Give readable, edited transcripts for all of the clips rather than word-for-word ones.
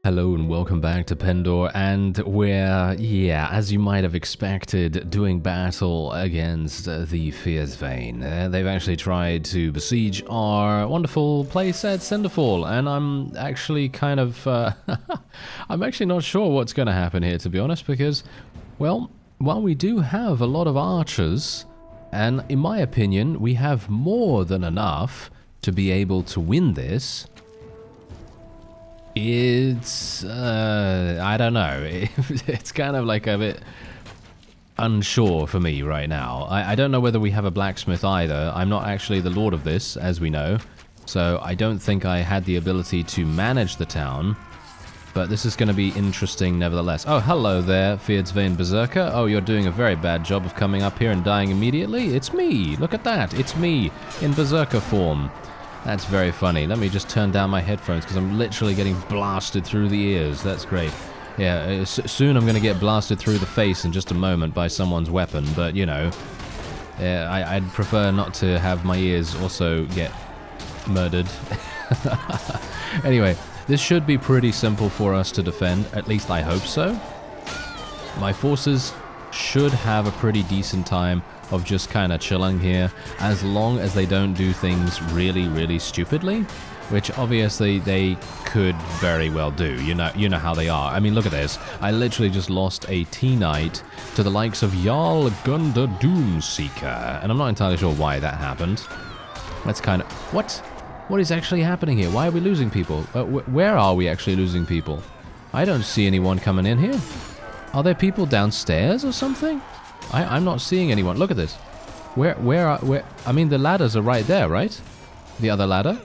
Hello and welcome back to Pendor, and we're, as you might have expected, doing battle against the Fierce Vein. They've actually tried to besiege our wonderful place at Cinderfall, and I'm actually kind of, I'm actually not sure what's going to happen here, to be honest, because, well, while we do have a lot of archers, and in my opinion, we have more than enough to be able to win this, it's, I don't know, it's kind of like a bit unsure for me right now. I don't know whether we have a blacksmith either. I'm not actually the lord of this, as we know, so I don't think I had the ability to manage the town, but this is going to be interesting nevertheless. Oh, hello there, Fierce Vein Berserker. Oh, you're doing a very bad job of coming up here and dying immediately. It's me, look at that, it's me, in Berserker form. That's very funny. Let me just turn down my headphones because I'm literally getting blasted through the ears. That's great. Yeah, soon I'm going to get blasted through the face in just a moment by someone's weapon, but you know, I'd prefer not to have my ears also get murdered. Anyway, this should be pretty simple for us to defend, at least I hope so. My forces should have a pretty decent time of just kind of chilling here, as long as they don't do things really, really stupidly, which obviously they could very well do. You know how they are. I mean, look at this. I literally just lost a T-Knight to the likes of Jarl Gunda Doomseeker, and I'm not entirely sure why that happened. That's kind of... What is actually happening here? Why are we losing people? Where are we actually losing people? I don't see anyone coming in here. Are there people downstairs or something? I'm not seeing anyone. Look at this. Where? I mean, the ladders are right there, right? The other ladder?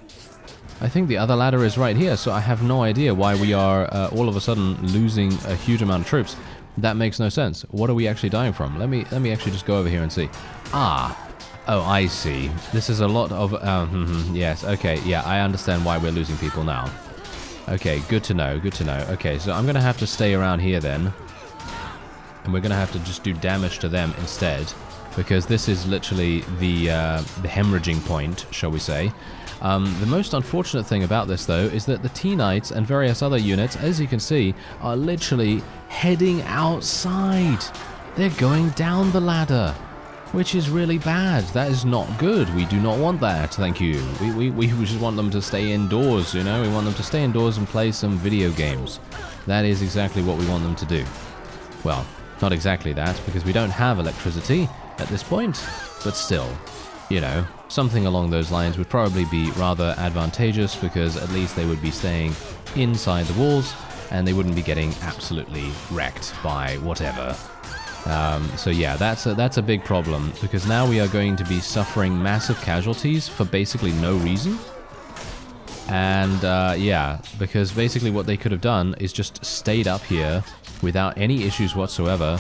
I think the other ladder is right here, so I have no idea why we are all of a sudden losing a huge amount of troops. That makes no sense. What are we actually dying from? Let me actually just go over here and see. Ah. Oh, I see. This is a lot of... yes, okay. Yeah, I understand why we're losing people now. Okay, good to know, good to know. Okay, so I'm going to have to stay around here then. And we're going to have to just do damage to them instead, because this is literally the hemorrhaging point, shall we say. The most unfortunate thing about this, though, is that the T-Knights and various other units, as you can see, are literally heading outside. They're going down the ladder, which is really bad. That is not good. We do not want that, thank you. We just want them to stay indoors, you know? We want them to stay indoors and play some video games. That is exactly what we want them to do. Well, not exactly that, because we don't have electricity at this point, but still, you know, something along those lines would probably be rather advantageous, because at least they would be staying inside the walls, and they wouldn't be getting absolutely wrecked by whatever. So yeah, that's a big problem, because now we are going to be suffering massive casualties for basically no reason. And yeah, because basically what they could have done is just stayed up here without any issues whatsoever,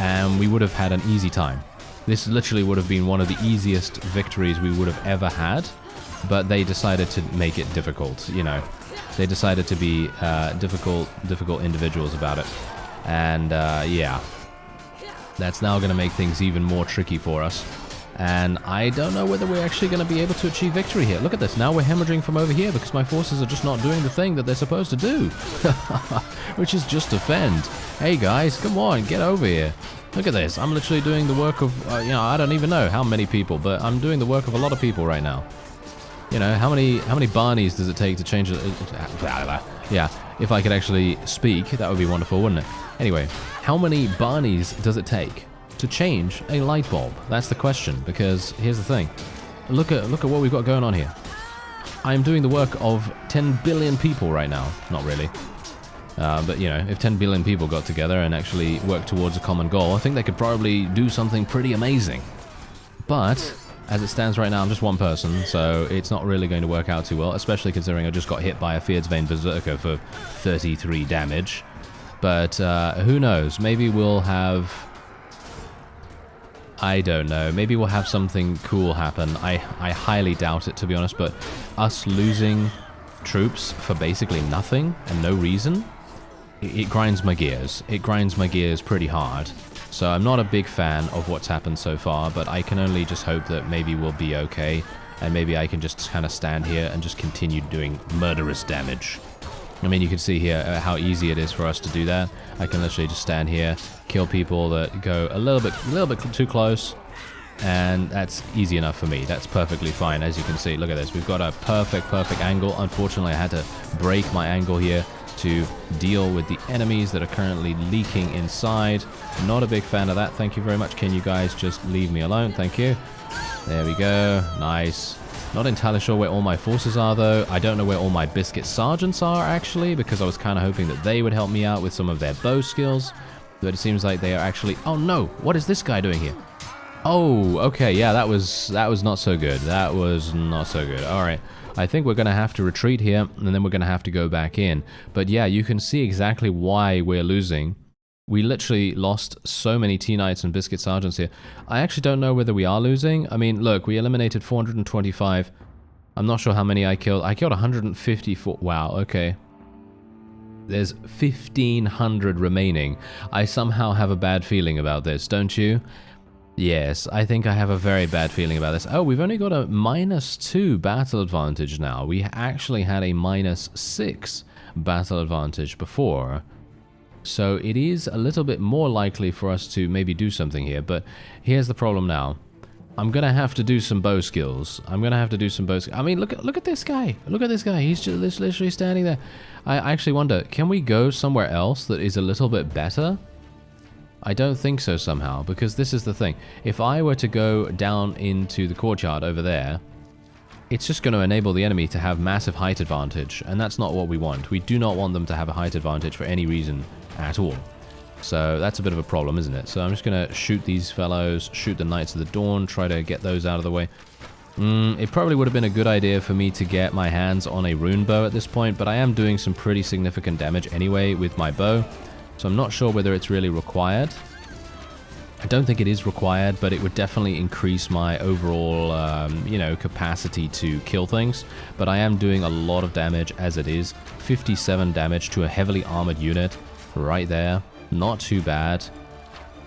and we would have had an easy time. This literally would have been one of the easiest victories we would have ever had, but they decided to make it difficult, you know. They decided to be difficult individuals about it. And yeah, that's now going to make things even more tricky for us. And I don't know whether we're actually going to be able to achieve victory here. Look at this. Now we're hemorrhaging from over here because my forces are just not doing the thing that they're supposed to do. Which is just defend. Hey guys, come on, get over here. Look at this. I'm literally doing the work of, you know, I don't even know how many people, but I'm doing the work of a lot of people right now. You know, how many Barneys does it take to change it? Yeah, if I could actually speak, that would be wonderful, wouldn't it? Anyway, how many Barneys does it take to change a light bulb? That's the question, because here's the thing. Look at what we've got going on here. I'm doing the work of 10 billion people right now. Not really. But, you know, if 10 billion people got together and actually worked towards a common goal, I think they could probably do something pretty amazing. But, as it stands right now, I'm just one person, so it's not really going to work out too well, especially considering I just got hit by a Fierce Vein Berserker for 33 damage. But, who knows? Maybe we'll have... I don't know. Maybe we'll have something cool happen. I highly doubt it, to be honest, but us losing troops for basically nothing and no reason, it grinds my gears. It grinds my gears pretty hard. So I'm not a big fan of what's happened so far, but I can only just hope that maybe we'll be okay, and maybe I can just kind of stand here and just continue doing murderous damage. I mean, you can see here how easy it is for us to do that. I can literally just stand here, kill people that go a little bit too close, and that's easy enough for me. That's perfectly fine. As you can see, look at this. We've got a perfect angle. Unfortunately, I had to break my angle here to deal with the enemies that are currently leaking inside. Not a big fan of that. Thank you very much. Can you guys just leave me alone? Thank you. There we go. Nice. Not entirely sure where all my forces are, though. I don't know where all my biscuit sergeants are, actually, because I was kind of hoping that they would help me out with some of their bow skills. But it seems like they are actually... Oh, no! What is this guy doing here? Oh, okay. Yeah, that was not so good. That was not so good. All right. I think we're going to have to retreat here, and then we're going to have to go back in. But yeah, you can see exactly why we're losing. We literally lost so many T-Knights and Biscuit Sergeants here. I actually don't know whether we are losing. I mean, look, we eliminated 425. I'm not sure how many I killed. I killed 154. Wow, okay. There's 1,500 remaining. I somehow have a bad feeling about this, don't you? Yes, I think I have a very bad feeling about this. Oh, we've only got a -2 battle advantage now. We actually had a -6 battle advantage before. So it is a little bit more likely for us to maybe do something here. But here's the problem now. I'm going to have to do some bow skills. I mean, look at this guy. Look at this guy. He's just literally standing there. I actually wonder, can we go somewhere else that is a little bit better? I don't think so somehow, because this is the thing. If I were to go down into the courtyard over there, it's just going to enable the enemy to have massive height advantage, and that's not what we want. We do not want them to have a height advantage for any reason at all. So that's a bit of a problem, isn't it? So I'm just going to shoot these fellows, shoot the Knights of the Dawn, try to get those out of the way. It probably would have been a good idea for me to get my hands on a rune bow at this point, but I am doing some pretty significant damage anyway with my bow. So I'm not sure whether it's really required. I don't think it is required, but it would definitely increase my overall, you know, capacity to kill things. But I am doing a lot of damage as it is. 57 damage to a heavily armored unit right there. Not too bad.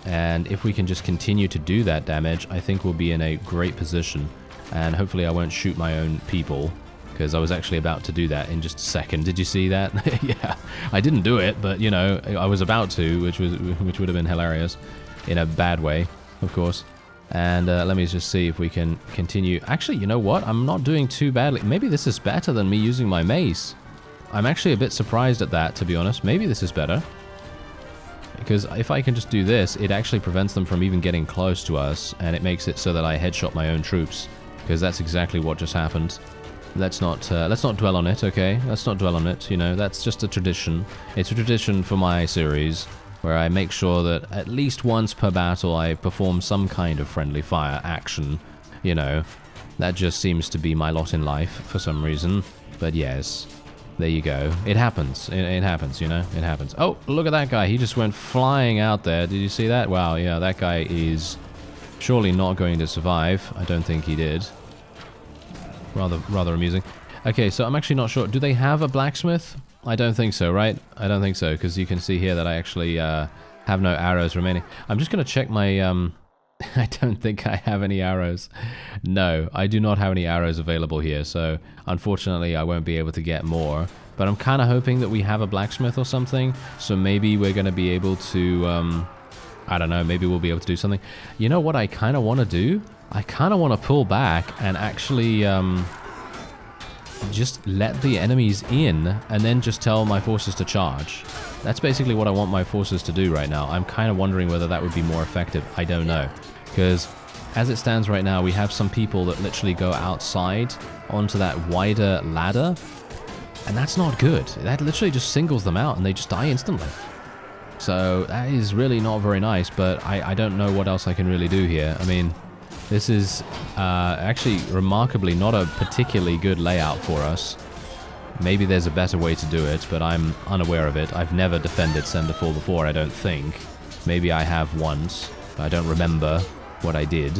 And if we can just continue to do that damage, I think we'll be in a great position. And hopefully I won't shoot my own people, because I was actually about to do that in just a second. Did you see that? Yeah, I didn't do it, but, you know, I was about to, which would have been hilarious. In a bad way, of course. And let me just see if we can continue. Actually, you know what? I'm not doing too badly. Maybe this is better than me using my mace. I'm actually a bit surprised at that, to be honest. Maybe this is better. Because if I can just do this, it actually prevents them from even getting close to us, and it makes it so that I headshot my own troops. Because that's exactly what just happened. Let's not dwell on it, okay? Let's not dwell on it, you know, that's just a tradition. It's a tradition for my series, where I make sure that at least once per battle I perform some kind of friendly fire action, you know. That just seems to be my lot in life for some reason. But yes, there you go. It happens. It happens, you know. It happens. Oh, look at that guy. He just went flying out there. Did you see that? Wow, yeah, that guy is surely not going to survive. I don't think he did. Rather amusing. Okay, so I'm actually not sure. Do they have a blacksmith? I don't think so, right? I don't think so, because you can see here that I actually have no arrows remaining. I'm just going to check my... I don't think I have any arrows. No, I do not have any arrows available here, so unfortunately I won't be able to get more. But I'm kind of hoping that we have a blacksmith or something, so maybe we're going to be able to... I don't know, maybe we'll be able to do something. You know what I kind of want to do? I kind of want to pull back and actually... just let the enemies in and then just tell my forces to charge. That's basically what I want my forces to do right now. I'm kind of wondering whether that would be more effective. I don't know. Because as it stands right now, we have some people that literally go outside onto that wider ladder. And that's not good. That literally just singles them out and they just die instantly. So that is really not very nice, but I don't know what else I can really do here. I mean... This is actually remarkably not a particularly good layout for us. Maybe there's a better way to do it, but I'm unaware of it. I've never defended Cinderfall before, I don't think. Maybe I have once, but I don't remember what I did.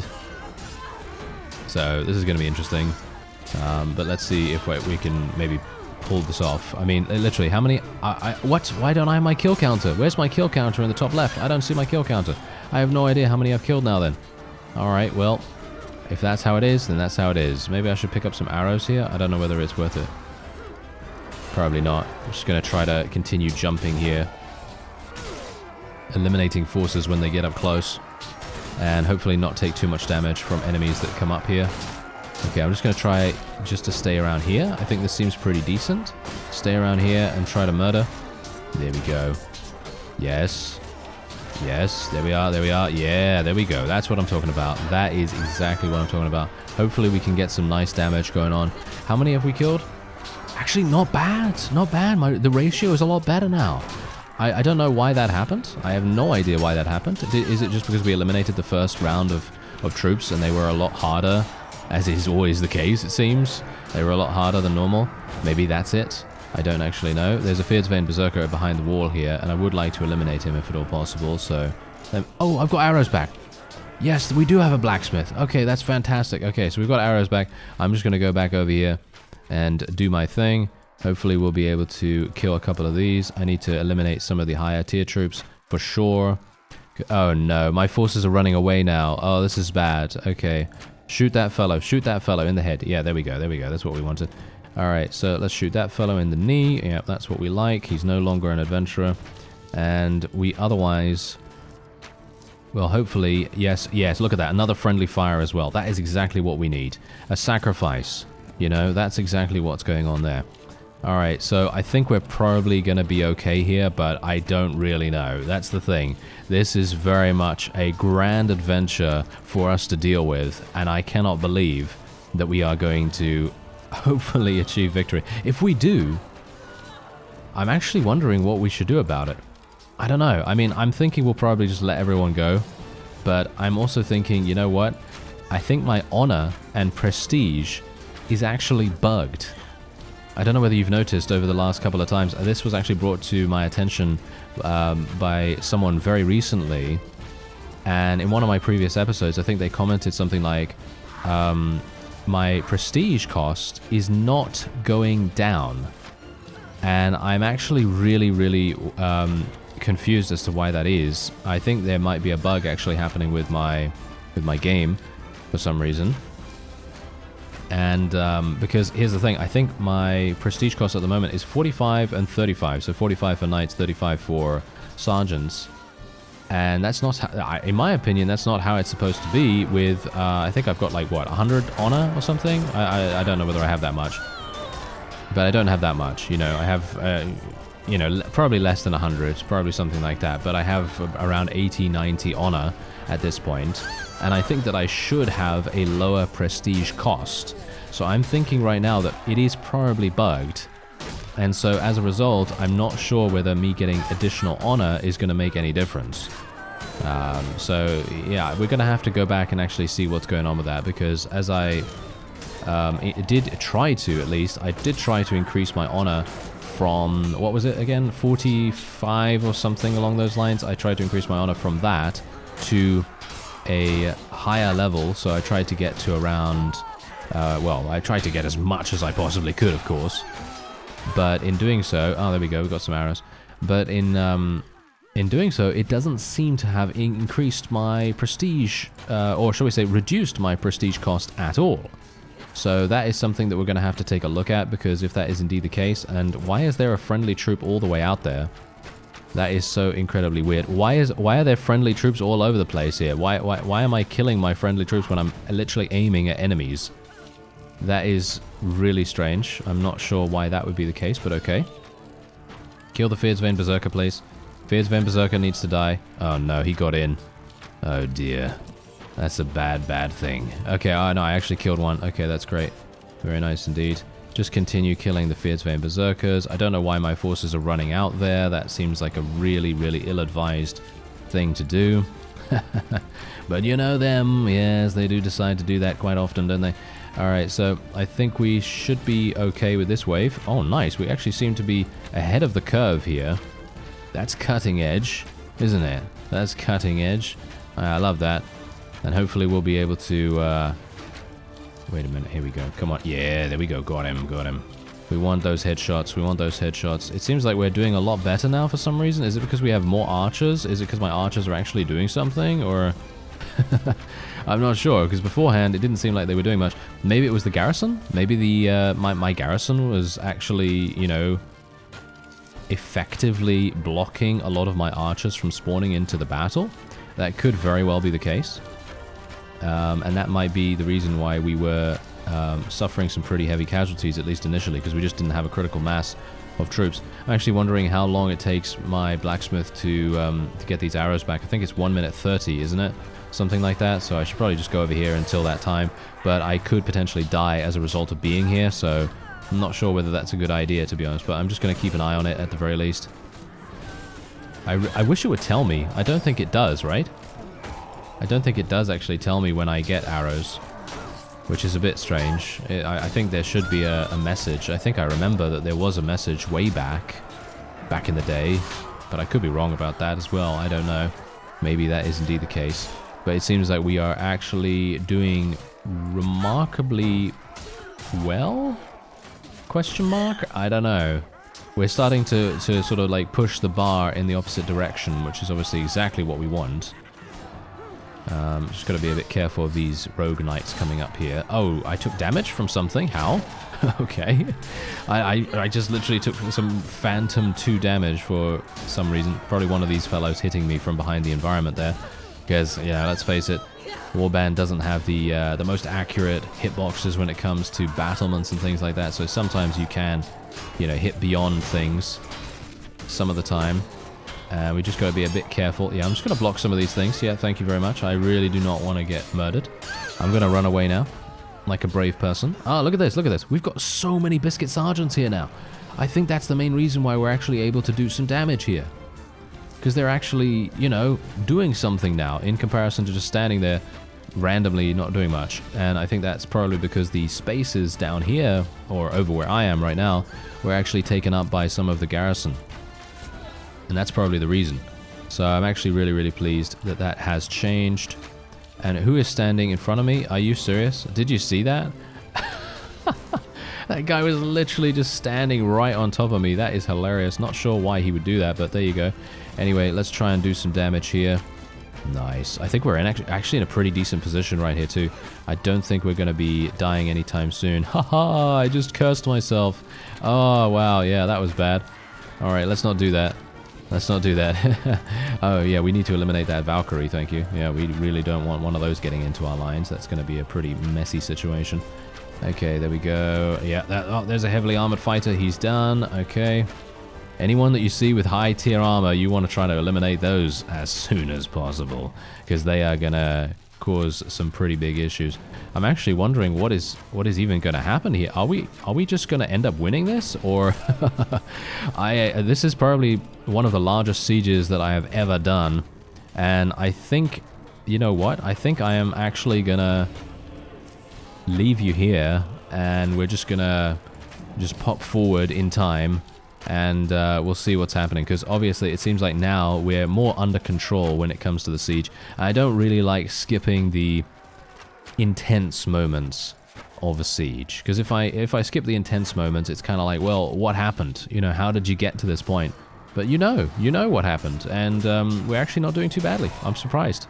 So this is going to be interesting. But let's see if we can maybe pull this off. I mean, literally, how many... What? Why don't I have my kill counter? Where's my kill counter in the top left? I don't see my kill counter. I have no idea how many I've killed now then. Alright, well, if that's how it is, then that's how it is. Maybe I should pick up some arrows here. I don't know whether it's worth it. Probably not. I'm just going to try to continue jumping here. Eliminating forces when they get up close. And hopefully not take too much damage from enemies that come up here. Okay, I'm just going to try just to stay around here. I think this seems pretty decent. Stay around here and try to murder. There we go. Yes. Yes, there we are, there we are. Yeah, there we go. That's what I'm talking about. That is exactly what I'm talking about. Hopefully we can get some nice damage going on. How many have we killed? Actually, not bad. Not bad. The ratio is a lot better now. I don't know why that happened. I have no idea why that happened. Is it just because we eliminated the first round of troops and they were a lot harder, as is always the case, it seems? They were a lot harder than normal. Maybe that's it. I don't actually know. There's a Fierce Vein Berserker behind the wall here, and I would like to eliminate him if at all possible, so... oh, I've got arrows back! Yes, we do have a blacksmith. Okay, that's fantastic. Okay, so we've got arrows back. I'm just going to go back over here and do my thing. Hopefully we'll be able to kill a couple of these. I need to eliminate some of the higher tier troops, for sure. Oh no, my forces are running away now. Oh, this is bad. Okay, shoot that fellow in the head. Yeah, there we go, that's what we wanted. Alright, so let's shoot that fellow in the knee. Yeah, that's what we like. He's no longer an adventurer. And we otherwise... well, hopefully... Yes, look at that. Another friendly fire as well. That is exactly what we need. A sacrifice. You know, that's exactly what's going on there. Alright, so I think we're probably going to be okay here, but I don't really know. That's the thing. This is very much a grand adventure for us to deal with, and I cannot believe that we are going to... hopefully achieve victory. If we do, I'm actually wondering what we should do about it. I don't know. I mean, I'm thinking we'll probably just let everyone go, but I'm also thinking, you know what? I think my honor and prestige is actually bugged. I don't know whether you've noticed over the last couple of times. This was actually brought to my attention by someone very recently, and in one of my previous episodes, I think they commented something like, my prestige cost is not going down, and I'm actually really confused as to why that is. I think there might be a bug actually happening with my game for some reason, and because here's the thing, I think my prestige cost at the moment is 45 and 35, so 45 for knights, 35 for sergeants. And that's not, in my opinion, that's not how it's supposed to be with, I think I've got like, what, 100 honor or something? I don't know whether I have that much. But I don't have that much, you know, I have, you know, probably less than 100, probably something like that. But I have around 80, 90 honor at this point. And I think that I should have a lower prestige cost. So I'm thinking right now that it is probably bugged. And so as a result, I'm not sure whether me getting additional honor is going to make any difference. So yeah, we're going to have to go back and actually see what's going on with that, because as I did try to increase my honor from, what was it again, 45 or something along those lines. I tried to increase my honor from that to a higher level, so I tried to get to around, well, I tried to get as much as I possibly could, of course. But in doing so, oh, there we go, we've got some arrows. But in doing so, it doesn't seem to have increased my prestige, or shall we say, reduced my prestige cost at all. So that is something that we're going to have to take a look at, because if that is indeed the case, and why is there a friendly troop all the way out there? That is so incredibly weird. Why are there friendly troops all over the place here? Why am I killing my friendly troops when I'm literally aiming at enemies? That is really strange. I'm not sure why that would be the case, but okay. Kill the Fierce Vein Berserker, please. Fierce Vein Berserker needs to die. Oh no, he got in. Oh dear. That's a bad thing. Okay, oh no, I actually killed one. Okay, that's great. Very nice indeed. Just continue killing the Fierce Vein Berserkers. I don't know why my forces are running out there. That seems like a really ill-advised thing to do. But you know them. Yes, they do decide to do that quite often, don't they? Alright, so I think we should be okay with this wave. Oh, nice. We actually seem to be ahead of the curve here. That's cutting edge, isn't it? That's cutting edge. I love that. And hopefully we'll be able to... wait a minute. Here we go. Come on. Yeah, there we go. Got him. We want those headshots. It seems like we're doing a lot better now for some reason. Is it because we have more archers? Is it because my archers are actually doing something? Or I'm not sure, because beforehand it didn't seem like they were doing much. Maybe it was the garrison? Maybe the my garrison was actually, you know, effectively blocking a lot of my archers from spawning into the battle. That could very well be the case. And that might be the reason why we were suffering some pretty heavy casualties, at least initially, because we just didn't have a critical mass of troops. I'm actually wondering how long it takes my blacksmith to get these arrows back. I think it's 1 minute 30, isn't it? Something like that. So I should probably just go over here until that time. But I could potentially die as a result of being here, so I'm not sure whether that's a good idea, to be honest. But I'm just going to keep an eye on it at the very least. I wish it would tell me. I don't think it does, right? I don't think it does actually tell me when I get arrows, which is a bit strange. I think there should be a message. I think I remember that there was a message way back in the day, but I could be wrong about that as well. I don't know. Maybe that is indeed the case. But it seems like we are actually doing remarkably well? Question mark? I don't know. We're starting to sort of like push the bar in the opposite direction, which is obviously exactly what we want. Just got to be a bit careful of these rogue knights coming up here. Oh, I took damage from something? How? Okay. I just literally took some Phantom 2 damage for some reason. Probably one of these fellows hitting me from behind the environment there. Because, yeah, let's face it, Warband doesn't have the most accurate hitboxes when it comes to battlements and things like that. So sometimes you can, you know, hit beyond things some of the time. We just got to be a bit careful. Yeah, I'm just going to block some of these things. Yeah, thank you very much. I really do not want to get murdered. I'm going to run away now, like a brave person. Ah, look at this, look at this. We've got so many Biscuit Sergeants here now. I think that's the main reason why we're actually able to do some damage here. Because they're actually, you know, doing something now in comparison to just standing there randomly not doing much. And I think that's probably because the spaces down here, or over where I am right now, were actually taken up by some of the garrison. And that's probably the reason. So I'm actually really, really pleased that that has changed. And who is standing in front of me? Are you serious? Did you see that? That guy was literally just standing right on top of me. That is hilarious. Not sure why he would do that, but there you go. Anyway, let's try and do some damage here. Nice. I think we're actually in a pretty decent position right here too. I don't think we're going to be dying anytime soon. Haha, I just cursed myself. Oh, wow. Yeah, that was bad. All right, let's not do that. Let's not do that. Oh, yeah, we need to eliminate that Valkyrie, thank you. Yeah, we really don't want one of those getting into our lines. That's going to be a pretty messy situation. Okay, there we go. Yeah, oh, there's a heavily armored fighter. He's done. Okay. Anyone that you see with high tier armor, you want to try to eliminate those as soon as possible, because they are going to cause some pretty big issues. I'm actually wondering what is even going to happen here. Are we just going to end up winning this, or this is probably one of the largest sieges that I have ever done, and I think, you know what? I think I am actually going to leave you here, and we're just going to just pop forward in time, and we'll see what's happening, because obviously it seems like now we're more under control when it comes to the siege. I don't really like skipping the intense moments of a siege, because if I skip the intense moments, it's kind of like, well, what happened? You know, how did you get to this point? But you know what happened, and we're actually not doing too badly. I'm surprised.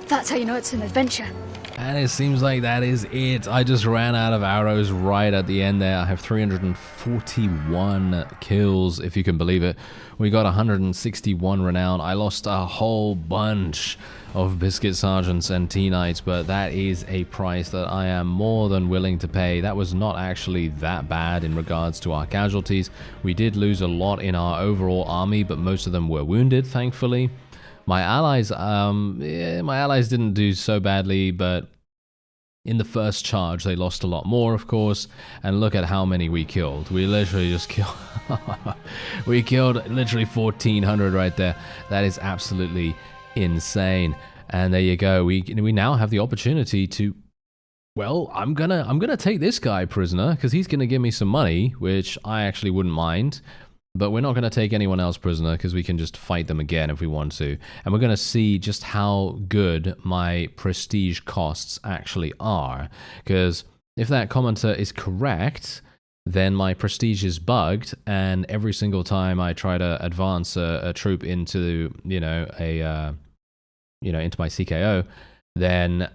That's how you know it's an adventure. And it seems like that is it. I just ran out of arrows right at the end there. I have 341 kills, if you can believe it. We got 161 renown. I lost a whole bunch of Biscuit Sergeants and T-Knights, but that is a price that I am more than willing to pay. That was not actually that bad in regards to our casualties. We did lose a lot in our overall army, but most of them were wounded, thankfully. My allies didn't do so badly, but in the first charge, they lost a lot more, of course. And look at how many we killed. We literally just killed... we killed literally 1,400 right there. That is absolutely insane. And there you go. We now have the opportunity to... Well, I'm gonna take this guy prisoner, because he's gonna give me some money, which I actually wouldn't mind. But we're not going to take anyone else prisoner, because we can just fight them again if we want to. And we're going to see just how good my prestige costs actually are. Because if that commenter is correct, then my prestige is bugged, and every single time I try to advance a troop into, into my CKO, then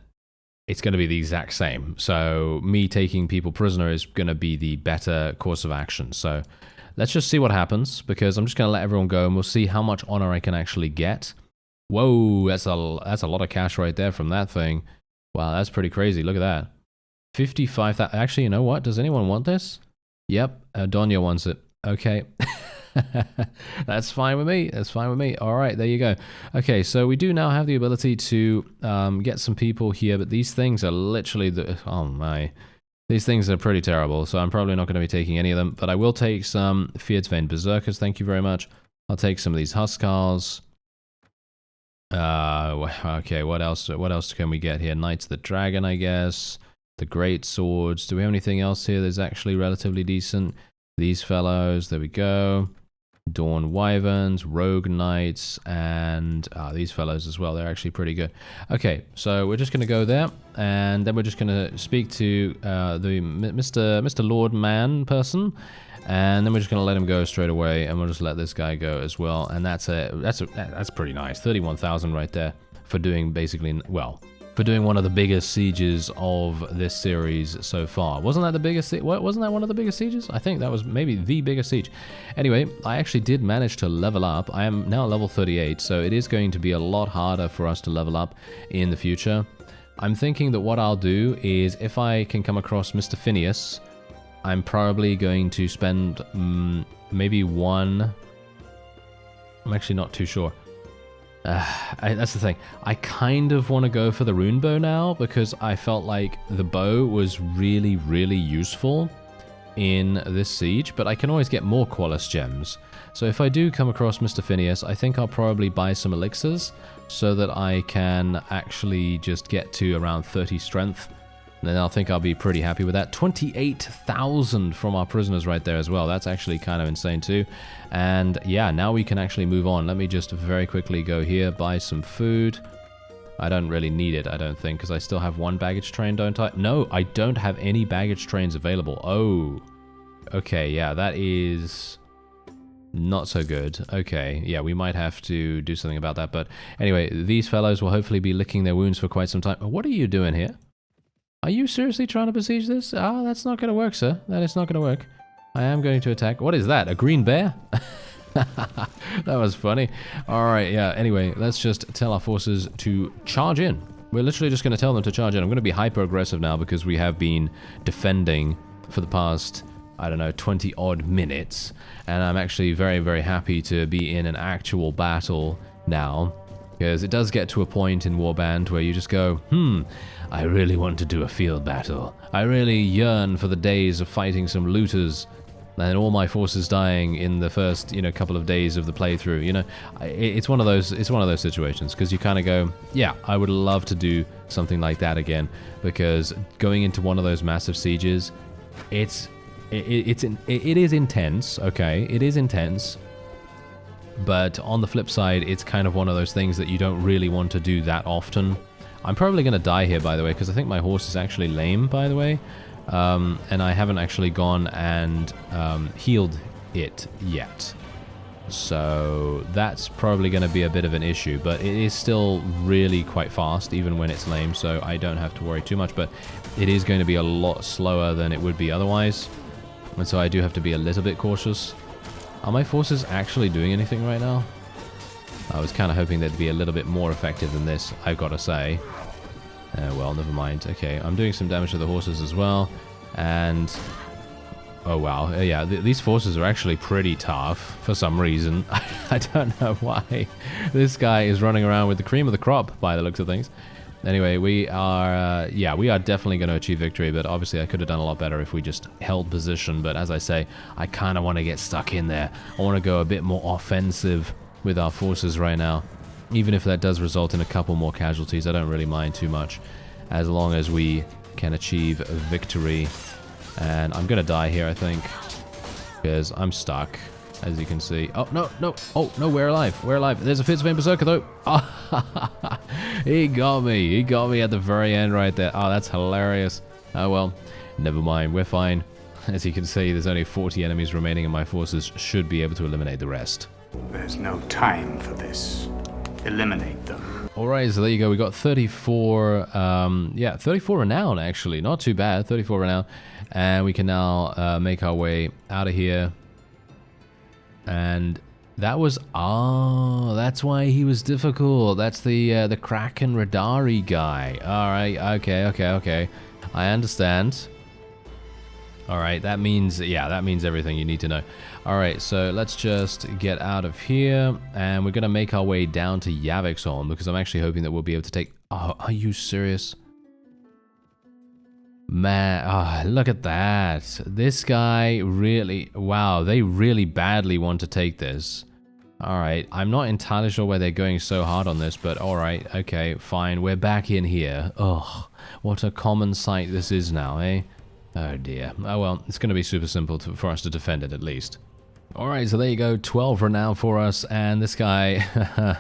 it's going to be the exact same. So me taking people prisoner is going to be the better course of action. So let's just see what happens, because I'm just going to let everyone go and we'll see how much honor I can actually get. Whoa, that's a lot of cash right there from that thing. Wow, that's pretty crazy. Look at that. 55,000. Actually, you know what? Does anyone want this? Yep, Donya wants it. Okay. That's fine with me. That's fine with me. All right, there you go. Okay, so we do now have the ability to get some people here, but these things are literally oh my. These things are pretty terrible, so I'm probably not going to be taking any of them, but I will take some Fjordsvane Berserkers, thank you very much. I'll take some of these Huskars. Okay, what else can we get here? Knights of the Dragon, I guess. The Great Swords. Do we have anything else here that's actually relatively decent? These fellows, there we go. Dawn Wyverns, Rogue Knights, and these fellows as well. They're actually pretty good. Okay, so we're just going to go there, and then we're just going to speak to the Mr. Lord Man person, and then we're just going to let him go straight away, and we'll just let this guy go as well. And that's pretty nice. 31,000 right there for doing basically, well, for doing one of the biggest sieges of this series so far. Wasn't that the biggest? Wasn't that one of the biggest sieges? I think that was maybe the biggest siege. Anyway, I actually did manage to level up. I am now level 38, so it is going to be a lot harder for us to level up in the future. I'm thinking that what I'll do is, if I can come across Mr. Phineas, I'm probably going to spend maybe one. I'm actually not too sure. That's the thing. I kind of want to go for the rune bow now, because I felt like the bow was really, really useful in this siege, but I can always get more Qualis gems. So if I do come across Mr. Phineas, I think I'll probably buy some elixirs so that I can actually just get to around 30 strength. And then I think I'll be pretty happy with that. 28,000 from our prisoners right there as well. That's actually kind of insane too. And yeah, now we can actually move on. Let me just very quickly go here, buy some food. I don't really need it, I don't think, because I still have one baggage train, don't I? No, I don't have any baggage trains available. Oh, okay, yeah, that is not so good. Okay, yeah, we might have to do something about that. But anyway, these fellows will hopefully be licking their wounds for quite some time. What are you doing here? Are you seriously trying to besiege this? Ah, that's not going to work, sir. That is not going to work. I am going to attack. What is that? A green bear? That was funny. All right, yeah. Anyway, let's just tell our forces to charge in. We're literally just going to tell them to charge in. I'm going to be hyper-aggressive now because we have been defending for the past, I don't know, 20-odd minutes. And I'm actually very, very happy to be in an actual battle now. Because it does get to a point in Warband where you just go, I really want to do a field battle. I really yearn for the days of fighting some looters and all my forces dying in the first, couple of days of the playthrough. It's one of those situations, because you kind of go, yeah, I would love to do something like that again, because going into one of those massive sieges, it is intense, okay? It is intense. But on the flip side, it's kind of one of those things that you don't really want to do that often. I'm probably going to die here, by the way, because I think my horse is actually lame, by the way. And I haven't actually gone and healed it yet. So that's probably going to be a bit of an issue. But it is still really quite fast, even when it's lame, so I don't have to worry too much. But it is going to be a lot slower than it would be otherwise. And so I do have to be a little bit cautious. Are my forces actually doing anything right now? I was kind of hoping they'd be a little bit more effective than this, I've got to say. Well, never mind. Okay, I'm doing some damage to the horses as well. And... oh, wow. Yeah, these forces are actually pretty tough for some reason. I don't know why. This guy is running around with the cream of the crop, by the looks of things. Anyway, we are definitely going to achieve victory, but obviously I could have done a lot better if we just held position. But as I say, I kind of want to get stuck in there. I want to go a bit more offensive with our forces right now. Even if that does result in a couple more casualties, I don't really mind too much, as long as we can achieve victory. And I'm going to die here, I think, because I'm stuck, as you can see. Oh, no, no. Oh, no, we're alive. We're alive. There's a Fjordsvane Berserker, though. Oh, he got me. He got me at the very end right there. Oh, that's hilarious. Oh, well, never mind. We're fine. As you can see, there's only 40 enemies remaining, and my forces should be able to eliminate the rest. There's no time for this. eliminate them. Alright, so there you go. We got 34, yeah, 34 renown, actually. Not too bad, 34 renown. And we can now make our way out of here. And that was, that's why he was difficult. That's the Kraken Radari guy. Alright, okay. I understand. Alright, that means, yeah, that means everything you need to know. Alright, so let's just get out of here, and we're going to make our way down to Yavikson, because I'm actually hoping that we'll be able to take... Oh, are you serious? Man, look at that. This guy really... Wow, they really badly want to take this. Alright, I'm not entirely sure why they're going so hard on this, but alright, okay, fine. We're back in here. Ugh, what a common sight this is now, eh? Oh dear. Oh well, it's going to be super simple for us to defend it at least. Alright, so there you go, 12 renown for us, and this guy,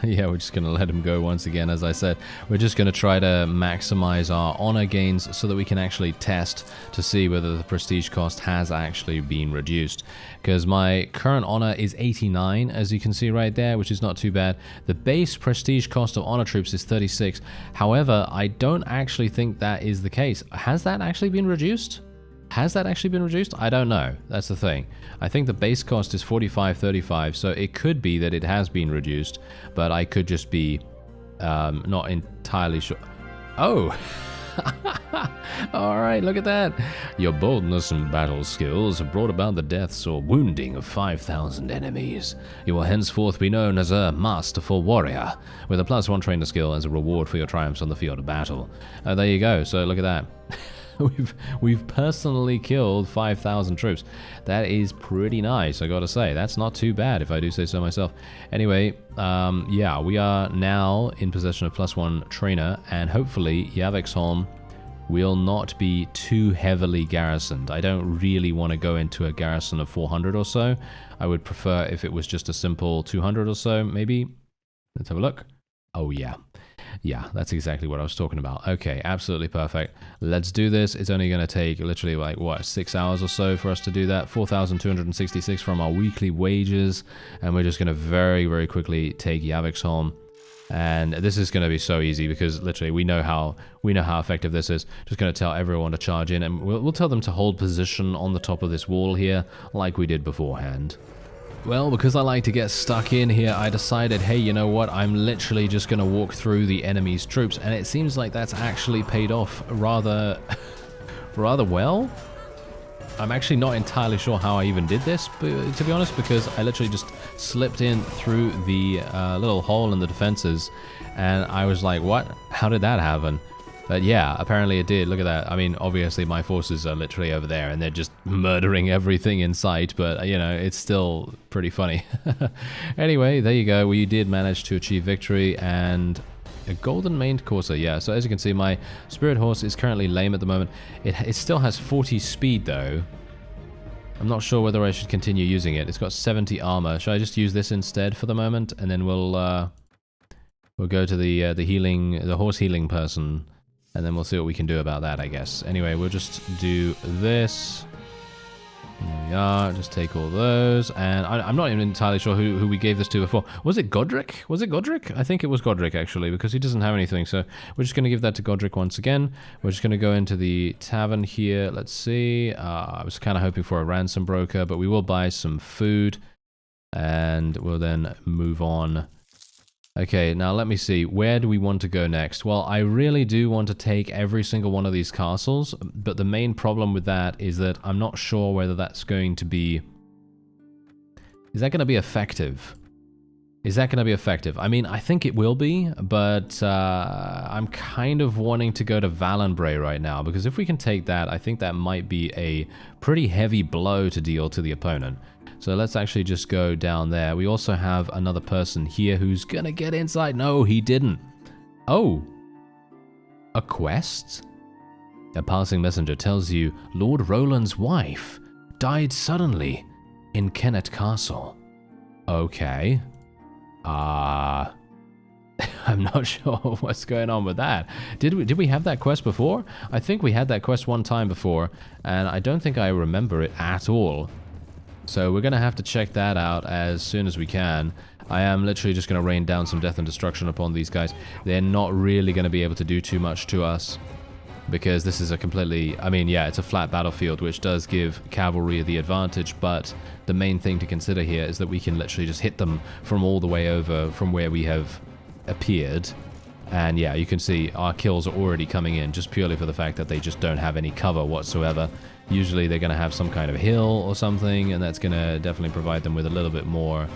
yeah, we're just going to let him go once again, as I said. We're just going to try to maximize our honor gains so that we can actually test to see whether the prestige cost has actually been reduced. Because my current honor is 89, as you can see right there, which is not too bad. The base prestige cost of honor troops is 36. However, I don't actually think that is the case. Has that actually been reduced? Has that actually been reduced? I don't know. That's the thing. I think the base cost is 45.35, so it could be that it has been reduced, but I could just be not entirely sure. Oh! Alright, look at that. Your boldness and battle skills have brought about the deaths or wounding of 5,000 enemies. You will henceforth be known as a masterful warrior, with a +1 trainer skill as a reward for your triumphs on the field of battle. There you go, so look at that. We've personally killed 5,000 troops. That is pretty nice, I gotta say. That's not too bad, if I do say so myself. Anyway, yeah, we are now in possession of +1 trainer, and hopefully Yavikson will not be too heavily garrisoned. I don't really want to go into a garrison of 400 or so. I would prefer if it was just a simple 200 or so, maybe. Let's have a look. Oh, yeah. Yeah, that's exactly what I was talking about. Okay, absolutely perfect. Let's do this. It's only going to take literally like, what, 6 hours or so for us to do that. 4,266 from our weekly wages. And we're just going to very, very quickly take Yavikson. And this is going to be so easy because literally we know how effective this is. Just going to tell everyone to charge in, and we'll tell them to hold position on the top of this wall here like we did beforehand. Well, because I like to get stuck in here, I decided, hey, you know what? I'm literally just going to walk through the enemy's troops, and it seems like that's actually paid off rather well. I'm actually not entirely sure how I even did this, to be honest, because I literally just slipped in through the little hole in the defenses, and I was like, what? How did that happen? But yeah, apparently it did. Look at that. I mean, obviously my forces are literally over there and they're just murdering everything in sight, but you know, it's still pretty funny. Anyway, there you go. We did manage to achieve victory and a golden maned courser. Yeah, so as you can see, my spirit horse is currently lame at the moment. It still has 40 speed though. I'm not sure whether I should continue using it. It's got 70 armor. Should I just use this instead for the moment? And then we'll go to the horse healing person. And then we'll see what we can do about that, I guess. Anyway, we'll just do this. There we are. Just take all those. And I'm not even entirely sure who we gave this to before. Was it Godric? Was it Godric? I think it was Godric, actually, because he doesn't have anything. So we're just going to give that to Godric once again. We're just going to go into the tavern here. Let's see. I was kind of hoping for a ransom broker, but we will buy some food. And we'll then move on. Okay, now let me see. Where do we want to go next? Well, I really do want to take every single one of these castles, but the main problem with that is that I'm not sure whether that's going to be... Is that going to be effective? Is that going to be effective? I mean, I think it will be, but I'm kind of wanting to go to Valenbray right now, because if we can take that, I think that might be a pretty heavy blow to deal to the opponent. So let's actually just go down there. We also have another person here who's gonna get inside. No, he didn't. Oh. A quest? A passing messenger tells you Lord Roland's wife died suddenly in Kennet Castle. Okay. I'm not sure what's going on with that. Did we have that quest before? I think we had that quest one time before, and I don't think I remember it at all. So we're going to have to check that out as soon as we can. I am literally just going to rain down some death and destruction upon these guys. They're not really going to be able to do too much to us, because this is a completely, I mean, yeah, it's a flat battlefield, which does give cavalry the advantage, but the main thing to consider here is that we can literally just hit them from all the way over from where we have appeared. And yeah, you can see our kills are already coming in just purely for the fact that they just don't have any cover whatsoever. Usually they're going to have some kind of hill or something, and that's going to definitely provide them with a little bit more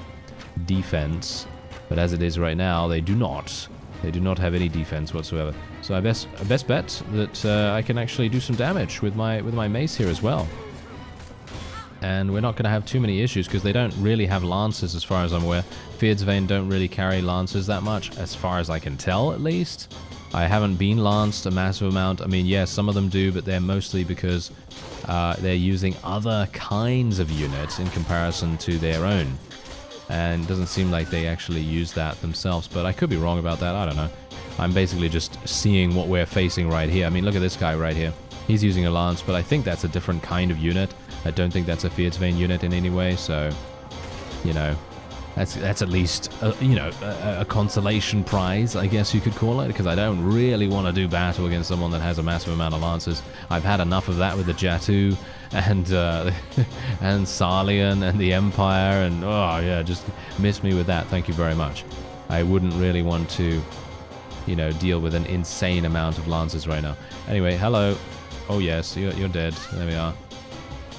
defense. But as it is right now, they do not. They do not have any defense whatsoever. So I best bet that I can actually do some damage with my mace here as well. And we're not going to have too many issues because they don't really have lances as far as I'm aware. Feardsvain don't really carry lances that much, as far as I can tell at least. I haven't been lanced a massive amount. I mean, yes, some of them do, but they're mostly because they're using other kinds of units in comparison to their own. And it doesn't seem like they actually use that themselves, but I could be wrong about that. I don't know. I'm basically just seeing what we're facing right here. I mean, look at this guy right here. He's using a lance, but I think that's a different kind of unit. I don't think that's a Feardsvain unit in any way, so, you know, that's at least, a consolation prize, I guess you could call it, because I don't really want to do battle against someone that has a massive amount of lances. I've had enough of that with the Jatu and and Sarlian and the Empire, and oh yeah, just miss me with that. Thank you very much. I wouldn't really want to, deal with an insane amount of lances right now. Anyway, hello. Oh yes, you're dead. There we are.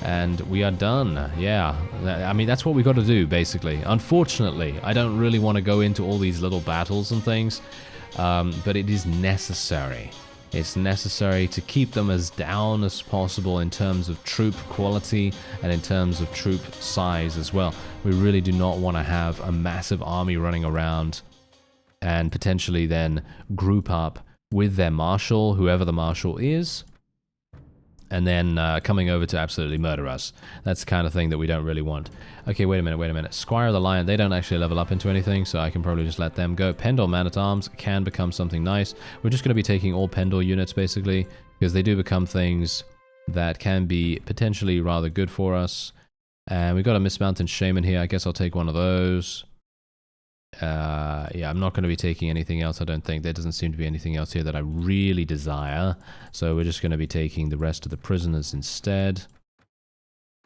And we are done. Yeah, I mean, that's what we got to do, basically. Unfortunately, I don't really want to go into all these little battles and things, but it is necessary. It's necessary to keep them as down as possible in terms of troop quality and in terms of troop size as well. We really do not want to have a massive army running around and potentially then group up with their marshal, whoever the marshal is, and then coming over to absolutely murder us. That's the kind of thing that we don't really want. Okay, wait a minute. Squire of the Lion, they don't actually level up into anything, so I can probably just let them go. Pendor Man-at-Arms can become something nice. We're just going to be taking all Pendor units, basically, because they do become things that can be potentially rather good for us. And we've got a Mismounted Shaman here. I guess I'll take one of those. Yeah, I'm not going to be taking anything else, I don't think. There doesn't seem to be anything else here that I really desire. So we're just going to be taking the rest of the prisoners instead.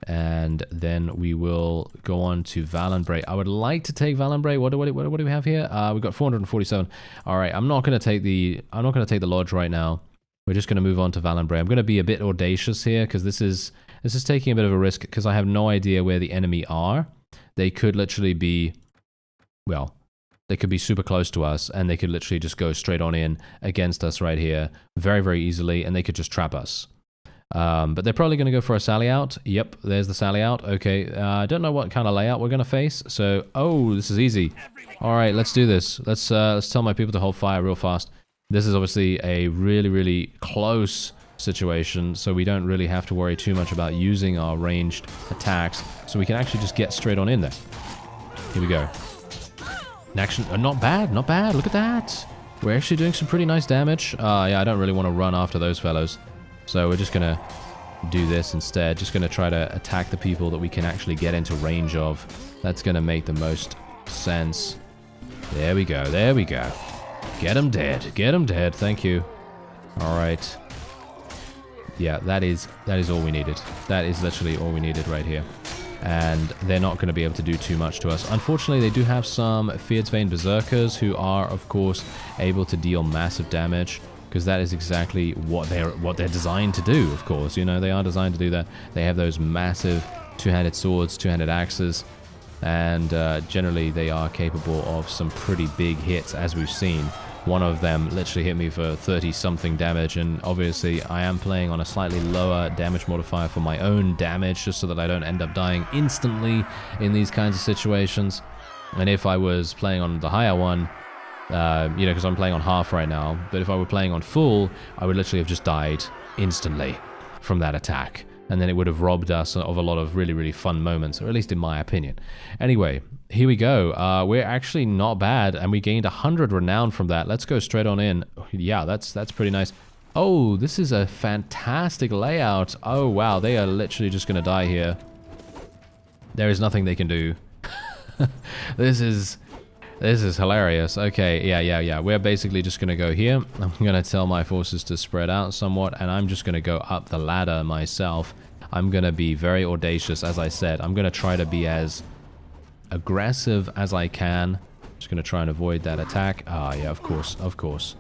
And then we will go on to Valenbray. I would like to take Valenbray. What do we have here? We've got 447. All right, I'm not going to take the lodge right now. We're just going to move on to Valenbray. I'm going to be a bit audacious here because this is taking a bit of a risk because I have no idea where the enemy are. They could literally be, well, they could be super close to us, and they could literally just go straight on in against us right here very, very easily, and they could just trap us. But they're probably going to go for a sally out. Yep, there's the sally out. Okay, I don't know what kind of layout we're going to face. So, oh, this is easy. All right, let's do this. Let's tell my people to hold fire real fast. This is obviously a really, really close situation, so we don't really have to worry too much about using our ranged attacks. So we can actually just get straight on in there. Here we go. Action, not bad, not bad. Look at that. We're actually doing some pretty nice damage. Yeah, I don't really want to run after those fellows. So we're just going to do this instead. Just going to try to attack the people that we can actually get into range of. That's going to make the most sense. There we go, there we go. Get them dead, get them dead. Thank you. All right. Yeah, that is all we needed. That is literally all we needed right here. And they're not going to be able to do too much to us. Unfortunately, they do have some Feardsvain Berserkers who are, of course, able to deal massive damage, because that is exactly what they're designed to do, of course. They are designed to do that. They have those massive two-handed swords, two-handed axes, and generally they are capable of some pretty big hits, as we've seen. One of them literally hit me for 30-something damage, and obviously I am playing on a slightly lower damage modifier for my own damage, just so that I don't end up dying instantly in these kinds of situations. And if I was playing on the higher one, because I'm playing on half right now, but if I were playing on full, I would literally have just died instantly from that attack. And then it would have robbed us of a lot of really, really fun moments, or at least in my opinion. Anyway, here we go. We're actually not bad, and we gained 100 renown from that. Let's go straight on in. Yeah, that's pretty nice. Oh, this is a fantastic layout. Oh, wow, they are literally just going to die here. There is nothing they can do. This is This is hilarious. Okay, yeah. We're basically just going to go here. I'm going to tell my forces to spread out somewhat, and I'm just going to go up the ladder myself. I'm going to be very audacious, as I said. I'm going to try to be as aggressive as I can. Just going to try and avoid that attack. Ah, yeah, of course.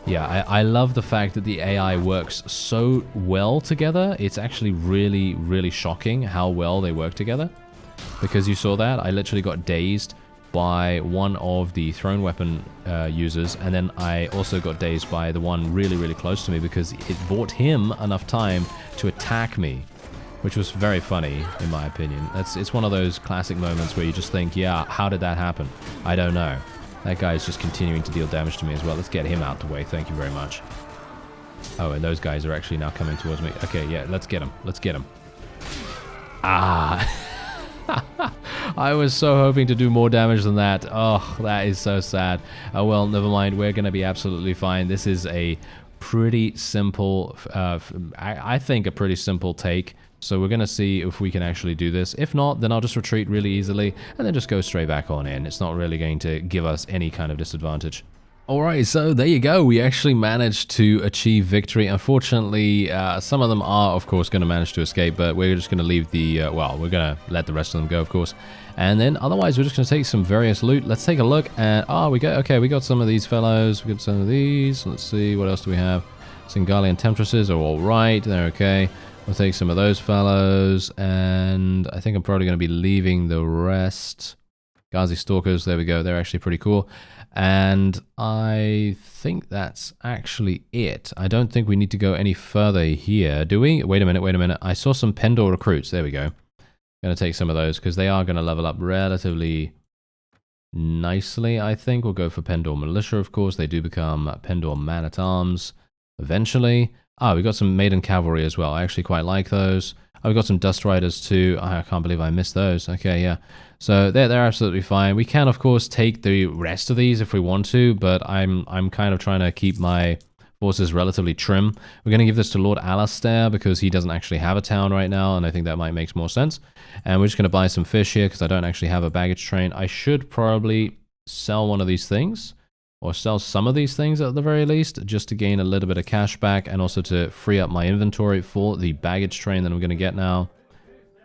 Yeah, I love the fact that the AI works so well together. It's actually really, really shocking how well they work together. Because you saw that, I literally got dazed by one of the thrown weapon users, and then I also got dazed by the one really, really close to me because it bought him enough time to attack me, which was very funny, in my opinion. It's one of those classic moments where you just think, yeah, how did that happen? I don't know. That guy is just continuing to deal damage to me as well. Let's get him out the way. Thank you very much. Oh, and those guys are actually now coming towards me. Okay, yeah, let's get him. Ah. I was so hoping to do more damage than that. Oh, that is so sad. Oh, well, never mind. We're going to be absolutely fine. This is a pretty simple, I think a pretty simple take. So we're going to see if we can actually do this. If not, then I'll just retreat really easily and then just go straight back on in. It's not really going to give us any kind of disadvantage. Alright, so there you go. We actually managed to achieve victory. Unfortunately, some of them are, of course, going to manage to escape, but we're just going to leave the, well, we're going to let the rest of them go, of course. And then, otherwise, we're just going to take some various loot. Let's take a look at, we got some of these fellows. We got some of these. Let's see, what else do we have? Singalian Temptresses are alright. They're okay. We'll take some of those fellows, and I think I'm probably going to be leaving the rest. Ghazi Stalkers, there we go. They're actually pretty cool. And I think that's actually it. I don't think we need to go any further here, do we? Wait a minute. I saw some Pendor recruits. There we go. Going to take some of those because they are going to level up relatively nicely, I think. We'll go for Pendor Militia, of course. They do become Pendor Man-at-Arms eventually. We got some Maiden Cavalry as well. I actually quite like those. We've got some Dust Riders too. I can't believe I missed those. Okay, yeah. So they're absolutely fine. We can, of course, take the rest of these if we want to, but I'm kind of trying to keep my forces relatively trim. We're going to give this to Lord Alastair because he doesn't actually have a town right now, and I think that might make more sense. And we're just going to buy some fish here because I don't actually have a baggage train. I should probably sell one of these things, or sell some of these things at the very least, just to gain a little bit of cash back and also to free up my inventory for the baggage train that I'm going to get now.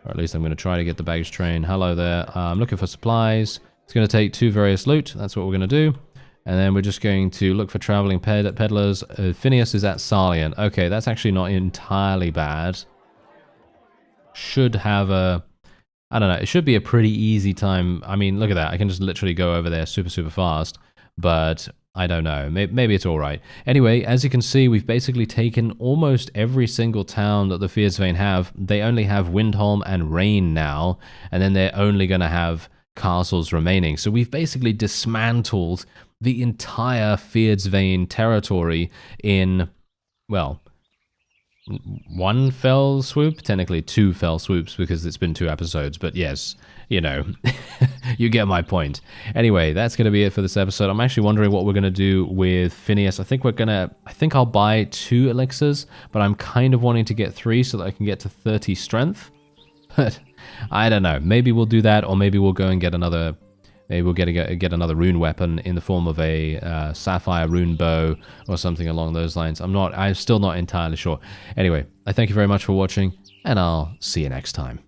Or at least I'm going to try to get the baggage train. Hello there. I'm looking for supplies. It's going to take 2 various loot. That's what we're going to do. And then we're just going to look for traveling peddlers. Phineas is at Sarlian. Okay, that's actually not entirely bad. Should have a... I don't know. It should be a pretty easy time. I mean, look at that. I can just literally go over there super, super fast. But I don't know. Maybe it's all right. Anyway, as you can see, we've basically taken almost every single town that the Fierdsvain have. They only have Windholm and Rain now, and then they're only going to have castles remaining. So we've basically dismantled the entire Fierdsvain territory in, well, 1 fell swoop, technically 2 fell swoops because it's been 2 episodes, but yes, you know, you get my point. Anyway, that's going to be it for this episode. I'm actually wondering what we're going to do with Phineas. I think I'll buy 2 elixirs, but I'm kind of wanting to get 3 so that I can get to 30 strength. But I don't know. Maybe we'll do that, or maybe we'll go and get another... Maybe we'll get another rune weapon in the form of a sapphire rune bow or something along those lines. I'm still not entirely sure. Anyway, I thank you very much for watching, and I'll see you next time.